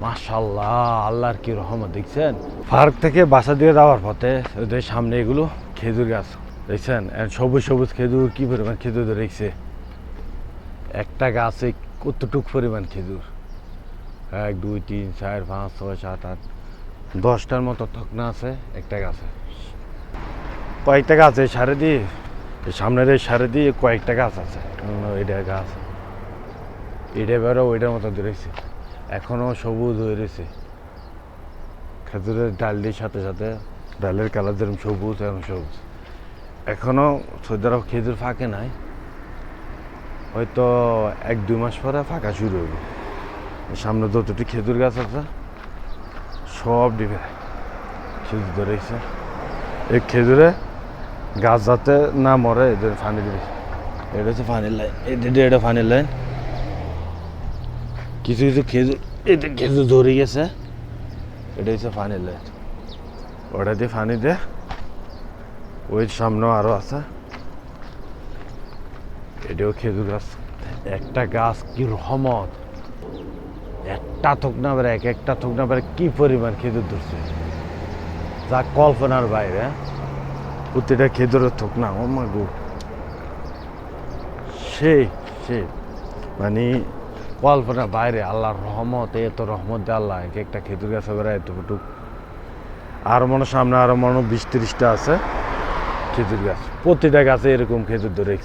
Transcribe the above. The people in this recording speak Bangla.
মাশাআল্লাহ, আল্লাহর কি রহমত দেখছেন। পার্ক থেকে বাসা দিয়ে যাওয়ার পথে ওদের সামনে এগুলো খেজুর গাছ দেখছেন, সবুজ সবুজ খেজুর, কি পরিমাণ খেজুর ধরেছে। একটা গাছে কতটুক পরিমাণ খেজুর, 1 2 3 4 5 6 7 8 10টার মতো থকনা আছে একটা গাছে। কয়েকটা গাছ এই সারে দিয়ে, সামনের এই সারে দিয়ে কয়েকটা গাছ আছে। এটা গাছ, এটা বেরো ওইটার মতো ধরেছে, এখনো সবুজ হয়ে রয়েছে। খেজুরের ডালটির সাথে সাথে ডালের কালার যেরকম সবুজ এরকম সবুজ। এখনো সৌদি আরব খেজুর ফাঁকে নাই, হয়তো 1 2 মাস পরে ফাঁকা শুরু হইব। সামনে যতটি খেজুর গাছ আছে সব ডিবে খেজুর ধরেছে। এই খেজুরে গাছ যাতে না মরে এদের পানি দিবে। এটা হচ্ছে পানির লাইন, এটা পানির লাইন। কিছু কিছু খেজুর, এটা খেজুর ধরে গেছে, এটা হচ্ছে পানির লাইন। ওটা দিয়ে পানি দে, ওই সামনেও আরো আছে, এটাও খেজুর গাছ। একটা গাছ কি রহমত, একটা থোক না বেড়ে এক একটা থোক না বেড়ে কি পরিমাণ খেজুর ধরছে, যা কল্পনার বাইরে। প্রতিটা খেজুরের থোক না, ও মা গো, সেই সেই মানে কল্পনার বাইরে। আল্লাহর রহমত, এত রহমত দিয়ে আল্লাহ এক একটা খেজুর গাছে বেড়ে এতটুক। আর মনে সামনে আরো মনে 20 30টা আছে খেজুর গাছ, প্রতিটা গাছে এরকম খেজুর ধরে